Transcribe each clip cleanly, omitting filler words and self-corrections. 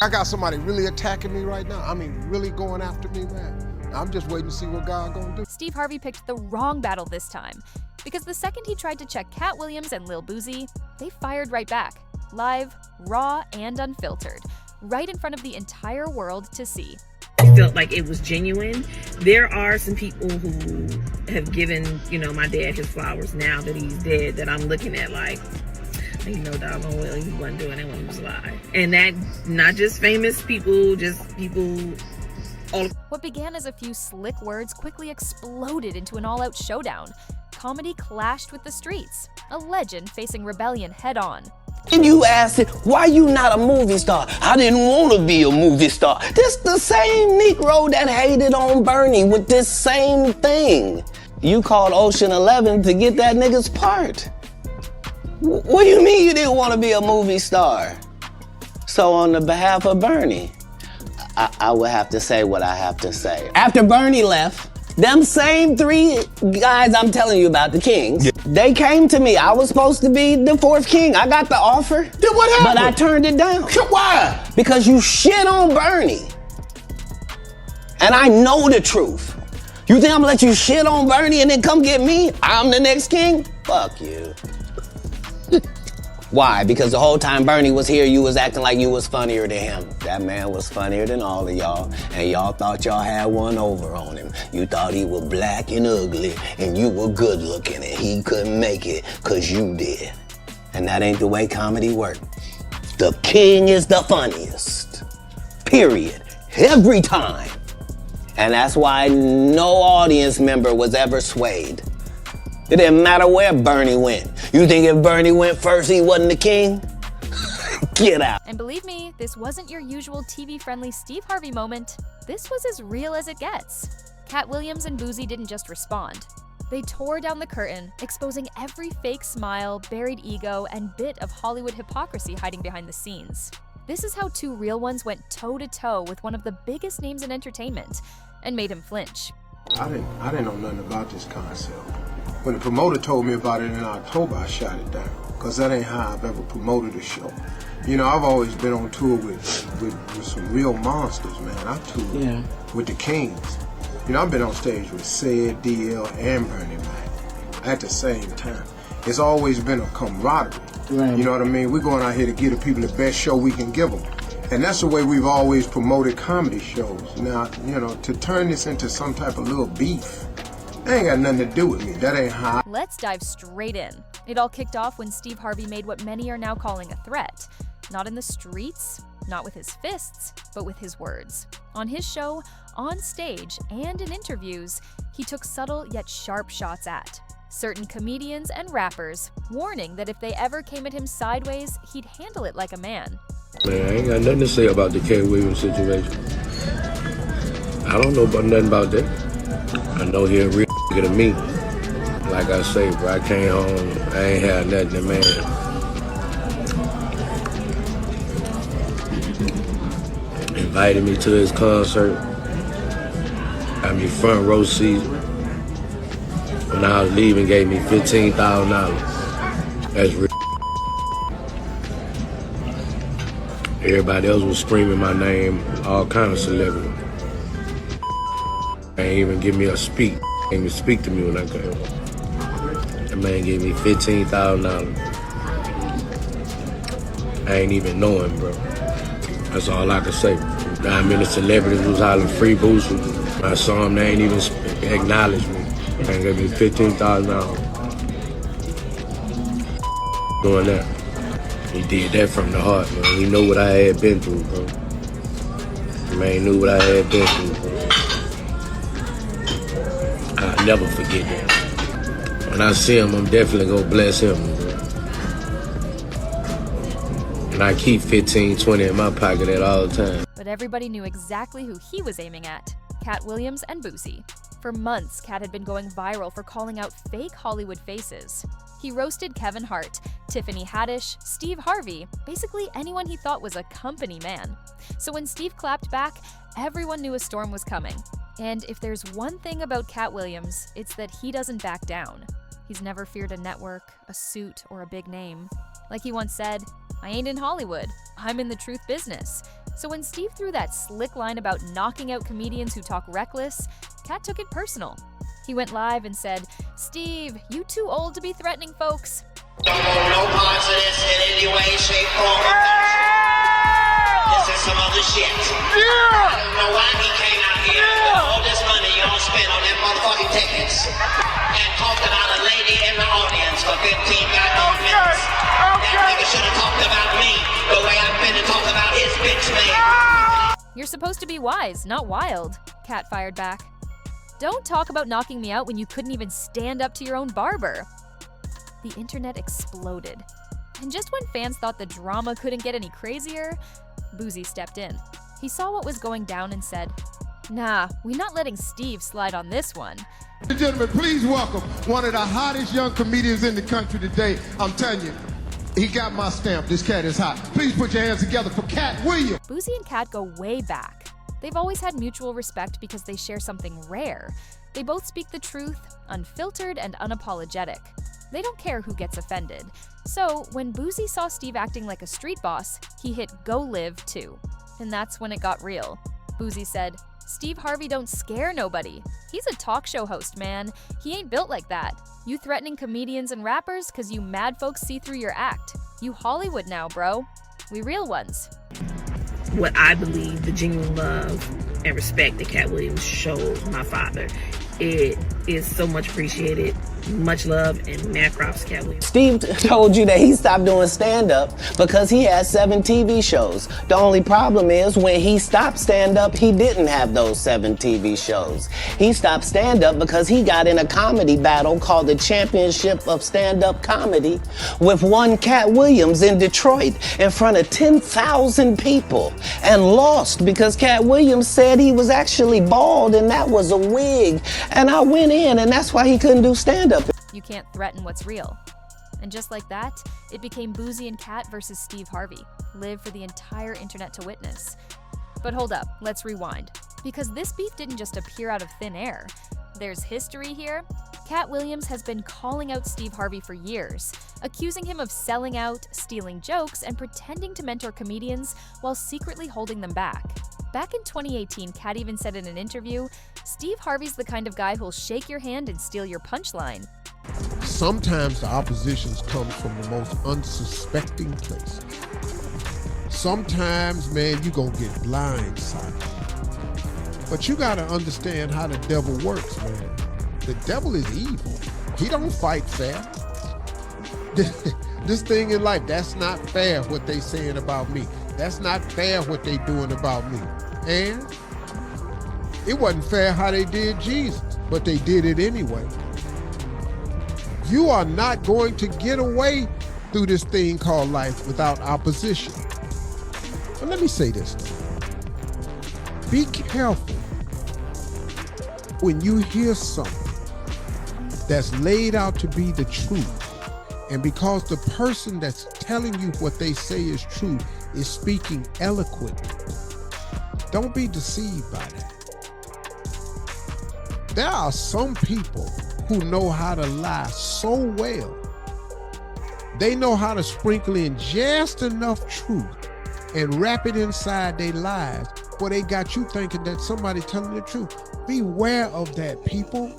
I got somebody really attacking me right now. I mean, really going after me, man. I'm just waiting to see what God gonna do. Steve Harvey picked the wrong battle this time, because the second he tried to check Katt Williams and Lil Boosie, they fired right back. Live, raw, and unfiltered, right in front of the entire world to see. I felt like it was genuine. There are some people who have given, my dad his flowers now that he's dead, that I'm looking at like, doggone well, he wasn't doing it when he was alive. And that, not just famous people, just people all. What began as a few slick words quickly exploded into an all-out showdown. Comedy clashed with the streets, a legend facing rebellion head-on. And you asked it, why you not a movie star? I didn't want to be a movie star. This the same Negro that hated on Bernie with this same thing. You called Ocean 11 to get that nigga's part. What do you mean you didn't want to be a movie star? So on the behalf of Bernie, I would have to say what I have to say. After Bernie left, them same three guys I'm telling you about, the Kings, they came to me. I was supposed to be the fourth king. I got the offer. Then what happened? But I turned it down. Why? Because you shit on Bernie. And I know the truth. You think I'm gonna let you shit on Bernie and then come get me? I'm the next king? Fuck you. Why? Because the whole time Bernie was here, you was acting like you was funnier than him. That man was funnier than all of y'all, and y'all thought y'all had one over on him. You thought he was black and ugly, and you were good looking, and he couldn't make it, cause you did. And that ain't the way comedy works. The king is the funniest. Period. Every time. And that's why no audience member was ever swayed. It didn't matter where Bernie went. You think if Bernie went first, he wasn't the king? Get out. And believe me, this wasn't your usual TV-friendly Steve Harvey moment. This was as real as it gets. Katt Williams and Boosie didn't just respond. They tore down the curtain, exposing every fake smile, buried ego, and bit of Hollywood hypocrisy hiding behind the scenes. This is how two real ones went toe-to-toe with one of the biggest names in entertainment and made him flinch. I didn't know nothing about this concept. When the promoter told me about it in October, I shot it down, because that ain't how I've ever promoted a show. I've always been on tour with some real monsters, man. I toured with the Kings. I've been on stage with Sid, DL, and Bernie Mac at the same time. It's always been a camaraderie. Right. You know what I mean? We're going out here to give the people the best show we can give them. And that's the way we've always promoted comedy shows. Now, to turn this into some type of little beef, that ain't got nothing to do with me. That ain't how. Let's dive straight in. It all kicked off when Steve Harvey made what many are now calling a threat. Not in the streets, not with his fists, but with his words. On his show, on stage, and in interviews, he took subtle yet sharp shots at certain comedians and rappers, warning that if they ever came at him sideways, he'd handle it like a man. Man, I ain't got nothing to say about the Katt Williams situation. I don't know about nothing about that. I know he a real nigga to me. Like I say, bro, I came home, I ain't had nothing, man. Invited me to his concert. Got me front row seat. When I was leaving, gave me $15,000. That's real. Everybody else was screaming my name, all kind of celebrity. They ain't even give me a speak. They didn't even speak to me when I came home. That man gave me $15,000. I ain't even know him, bro. That's all I could say. 9 minute celebrities was hollering free Boosie. When I saw him, they ain't even acknowledge me. They gave me $15,000. Doing that. He did that from the heart, man. He knew what I had been through, bro. The man knew what I had been through, bro. I'll never forget that. When I see him, I'm definitely gonna bless him, bro. And I keep 15, 20 in my pocket at all times. But everybody knew exactly who he was aiming at: Katt Williams and Boosie. For months, Katt had been going viral for calling out fake Hollywood faces. He roasted Kevin Hart, Tiffany Haddish, Steve Harvey, basically anyone he thought was a company man. So when Steve clapped back, everyone knew a storm was coming. And if there's one thing about Katt Williams, it's that he doesn't back down. He's never feared a network, a suit, or a big name. Like he once said, "I ain't in Hollywood, I'm in the truth business." So when Steve threw that slick line about knocking out comedians who talk reckless, Katt took it personal. He went live and said, "Steve, you too old to be threatening folks." Don't want no parts of this in any way, shape, form, or fashion. This is some other shit. I don't know why he came out here with all this money y'all spent on them motherfucking tickets and talked about a lady in the audience for 15 goddamn minutes. That nigga should have talked about me the way I've been and talked about his bitch man. "You're supposed to be wise, not wild," Katt fired back. "Don't talk about knocking me out when you couldn't even stand up to your own barber." The internet exploded. And just when fans thought the drama couldn't get any crazier, Boosie stepped in. He saw what was going down and said, "Nah, we're not letting Steve slide on this one." Ladies and gentlemen, please welcome one of the hottest young comedians in the country today. I'm telling you, he got my stamp. This cat is hot. Please put your hands together for Katt Williams. Boosie and Katt go way back. They've always had mutual respect because they share something rare. They both speak the truth, unfiltered and unapologetic. They don't care who gets offended. So when Boosie saw Steve acting like a street boss, he hit go live too. And that's when it got real. Boosie said, "Steve Harvey don't scare nobody. He's a talk show host, man. He ain't built like that. You threatening comedians and rappers cause you mad folks see through your act. You Hollywood now, bro. We real ones." What I believe, the genuine love and respect that Katt Williams showed my father, it is so much appreciated. Much love, and mad props to Katt Williams. Steve told you that he stopped doing stand-up because he had 7 TV shows. The only problem is when he stopped stand-up, he didn't have those 7 TV shows. He stopped stand-up because he got in a comedy battle called the Championship of Stand-Up Comedy with one Katt Williams in Detroit in front of 10,000 people and lost because Katt Williams said he was actually bald and that was a wig. And I went in and that's why he couldn't do stand-up. You can't threaten what's real. And just like that, it became Boosie and Katt versus Steve Harvey, live for the entire internet to witness. But hold up, let's rewind. Because this beef didn't just appear out of thin air. There's history here. Katt Williams has been calling out Steve Harvey for years, accusing him of selling out, stealing jokes, and pretending to mentor comedians while secretly holding them back. Back in 2018, Katt even said in an interview, "Steve Harvey's the kind of guy who'll shake your hand and steal your punchline." Sometimes the oppositions come from the most unsuspecting places. Sometimes, man, you gonna get blindsided. But you gotta understand how the devil works, man. The devil is evil. He don't fight fair. This thing in life, that's not fair what they saying about me. That's not fair what they doing about me. And it wasn't fair how they did Jesus, but they did it anyway. You are not going to get away through this thing called life without opposition. But let me say this though. Be careful when you hear something that's laid out to be the truth. And because the person that's telling you what they say is true is speaking eloquently, don't be deceived by that. There are some people who know how to lie so well. They know how to sprinkle in just enough truth and wrap it inside their lives where they got you thinking that somebody telling the truth. Beware of that, people.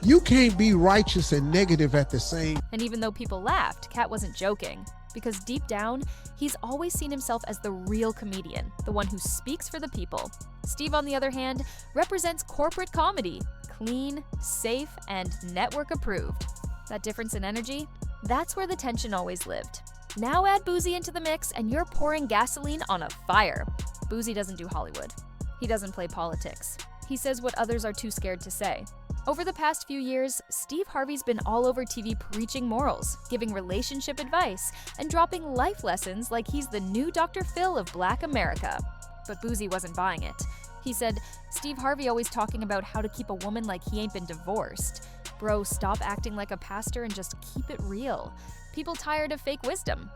You can't be righteous and negative at the same. And even though people laughed, Katt wasn't joking. Because deep down, he's always seen himself as the real comedian, the one who speaks for the people. Steve, on the other hand, represents corporate comedy, clean, safe, and network approved. That difference in energy, that's where the tension always lived. Now add Boosie into the mix and you're pouring gasoline on a fire. Boosie doesn't do Hollywood. He doesn't play politics. He says what others are too scared to say. Over the past few years, Steve Harvey's been all over TV preaching morals, giving relationship advice, and dropping life lessons like he's the new Dr. Phil of Black America. But Boosie wasn't buying it. He said, "Steve Harvey always talking about how to keep a woman like he ain't been divorced. Bro, stop acting like a pastor and just keep it real. People tired of fake wisdom."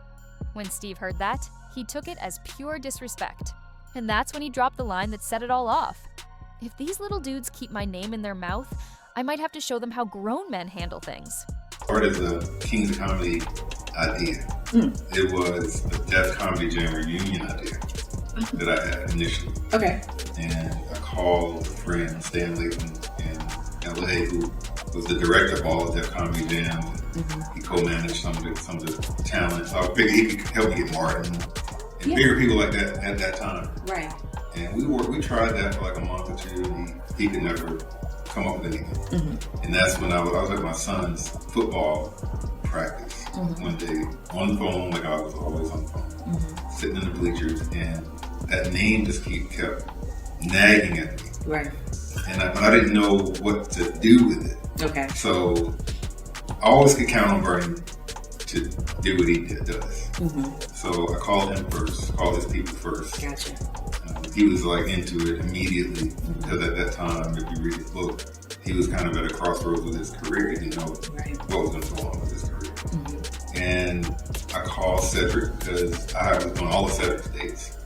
When Steve heard that, he took it as pure disrespect. And that's when he dropped the line that set it all off. "If these little dudes keep my name in their mouth, I might have to show them how grown men handle things." Part of the Kings of Comedy idea. It was a Def Comedy Jam reunion idea. that I had initially. Okay. And I called a friend, Stan Layton, in LA, who was the director of all of their comedy jams. He co-managed some of the talent. So I figured he could help me get Martin and bigger people like that at that time. Right. And we tried that for like a month or two, and he could never come up with anything. And that's when I was at my son's football practice one day on the phone, like I was always on the phone, sitting in the bleachers, and that name just kept nagging at me. Right. And I didn't know what to do with it. Okay. So I always could count on Bernie to do what he does. So I called him first, called his people first. Gotcha. He was like into it immediately, because at that time, if you read his book, he was kind of at a crossroads with his career. He didn't know what was going to go on with his career. And I called Cedric, because I was doing all the Cedric's dates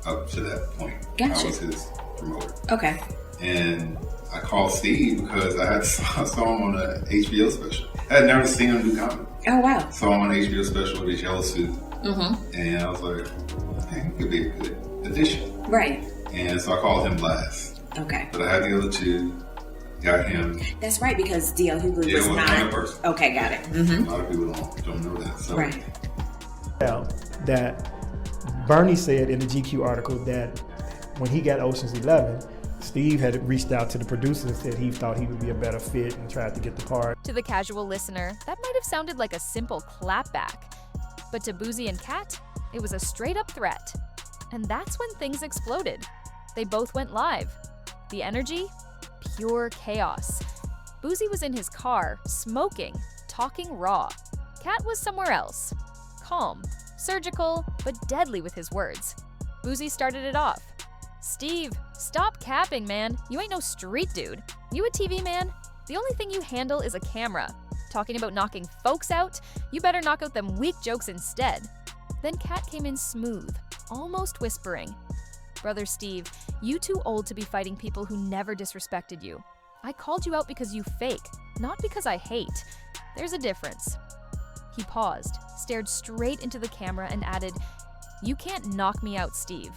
up to that point. Gotcha. I was his promoter. Okay. And I called Steve because I saw him on a HBO special. I had never seen him do comedy. Oh, wow. Saw him on an HBO special with his yellow suit. And I was like, hey, he could be a good addition. Right. And so I called him last. Okay. But I had the other two, got him. That's right, because D.L. Hughley Yeah, was one not. person. Okay, got it. A lot of people don't know that. So. Right. That Bernie said in the GQ article that when he got Ocean's 11, Steve had reached out to the producers and said he thought he would be a better fit and tried to get the part. To the casual listener, that might have sounded like a simple clapback. But to Boosie and Katt, it was a straight-up threat. And that's when things exploded. They both went live. The energy? Pure chaos. Boosie was in his car, smoking, talking raw. Katt was somewhere else. Calm, surgical, but deadly with his words. Boosie started it off. Steve, stop capping, man. You ain't no street dude. You a TV man? The only thing you handle is a camera. Talking about knocking folks out? You better knock out them weak jokes instead. Then Katt came in smooth, almost whispering. Brother Steve, you too old to be fighting people who never disrespected you. I called you out because you fake, not because I hate. There's a difference. He paused, stared straight into the camera and added, you can't knock me out, Steve.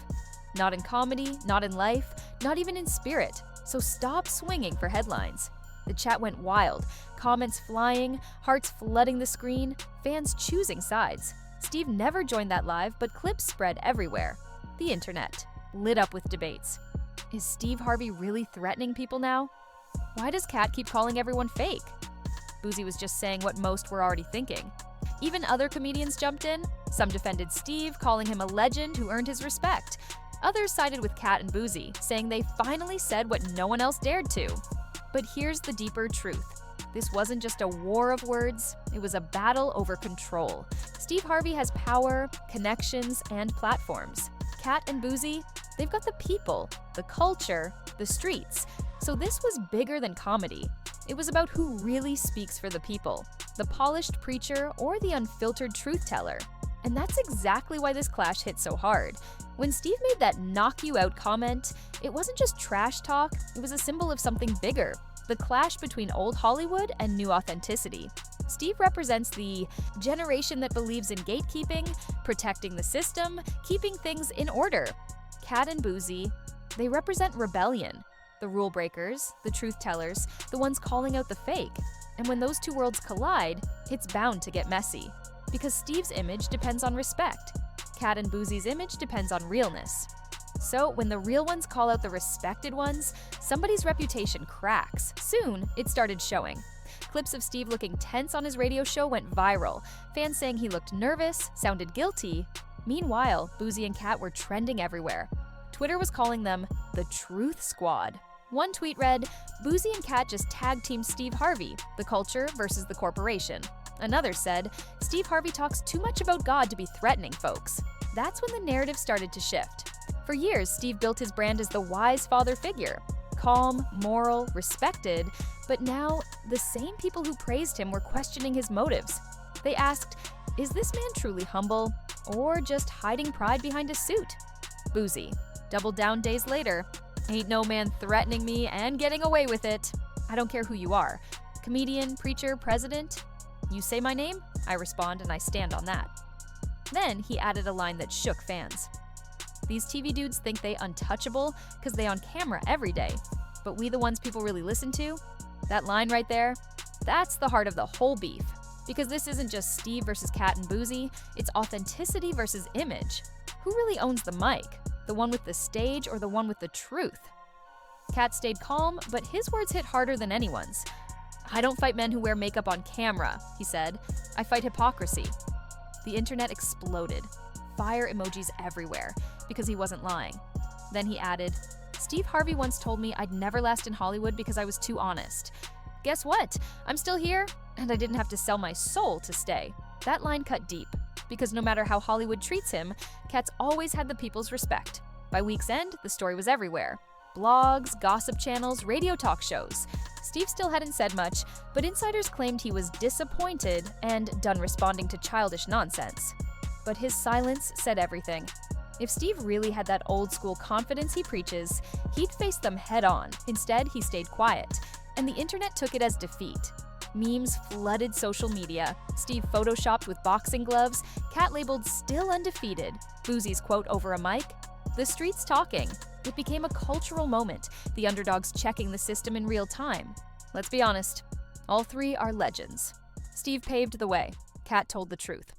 Not in comedy, not in life, not even in spirit. So stop swinging for headlines. The chat went wild, comments flying, hearts flooding the screen, fans choosing sides. Steve never joined that live, but clips spread everywhere. The internet, lit up with debates. Is Steve Harvey really threatening people now? Why does Katt keep calling everyone fake? Boosie was just saying what most were already thinking. Even other comedians jumped in. Some defended Steve, calling him a legend who earned his respect. Others sided with Katt and Boosie, saying they finally said what no one else dared to. But here's the deeper truth. This wasn't just a war of words, it was a battle over control. Steve Harvey has power, connections, and platforms. Katt and Boosie, they've got the people, the culture, the streets. So this was bigger than comedy. It was about who really speaks for the people, the polished preacher or the unfiltered truth teller. And that's exactly why this clash hit so hard. When Steve made that knock you out comment, it wasn't just trash talk, it was a symbol of something bigger. The clash between old Hollywood and new authenticity. Steve represents the generation that believes in gatekeeping, protecting the system, keeping things in order. Katt and Boosie, they represent rebellion. The rule breakers, the truth tellers, the ones calling out the fake. And when those two worlds collide, it's bound to get messy. Because Steve's image depends on respect. Katt and Boosie's image depends on realness. So when the real ones call out the respected ones, somebody's reputation cracks. Soon, it started showing. Clips of Steve looking tense on his radio show went viral, fans saying he looked nervous, sounded guilty. Meanwhile, Boosie and Katt were trending everywhere. Twitter was calling them the Truth Squad. One tweet read, Boosie and Katt just tag-teamed Steve Harvey, the culture versus the corporation. Another said, Steve Harvey talks too much about God to be threatening folks. That's when the narrative started to shift. For years, Steve built his brand as the wise father figure. Calm, moral, respected, but now the same people who praised him were questioning his motives. They asked, is this man truly humble, or just hiding pride behind a suit? Boosie doubled down days later. Ain't no man threatening me and getting away with it. I don't care who you are. Comedian, preacher, president. You say my name, I respond and I stand on that. Then he added a line that shook fans. These TV dudes think they untouchable because they on camera every day. But we the ones people really listen to? That line right there? That's the heart of the whole beef. Because this isn't just Steve versus Katt and Boosie, it's authenticity versus image. Who really owns the mic? The one with the stage or the one with the truth? Katt stayed calm, but his words hit harder than anyone's. "I don't fight men who wear makeup on camera," he said. "I fight hypocrisy." The internet exploded. Fire emojis everywhere, because he wasn't lying. Then he added, "Steve Harvey once told me I'd never last in Hollywood because I was too honest. Guess what? I'm still here, and I didn't have to sell my soul to stay." That line cut deep, because no matter how Hollywood treats him, Katt's always had the people's respect. By week's end, the story was everywhere. Blogs, gossip channels, radio talk shows. Steve still hadn't said much, but insiders claimed he was disappointed and done responding to childish nonsense. But his silence said everything. If Steve really had that old-school confidence he preaches, he'd face them head-on. Instead, he stayed quiet, and the internet took it as defeat. Memes flooded social media. Steve photoshopped with boxing gloves, Katt labeled "still undefeated," Boosie's quote over a mic. The streets talking. It became a cultural moment, the underdogs checking the system in real time. Let's be honest, all three are legends. Steve paved the way. Katt told the truth.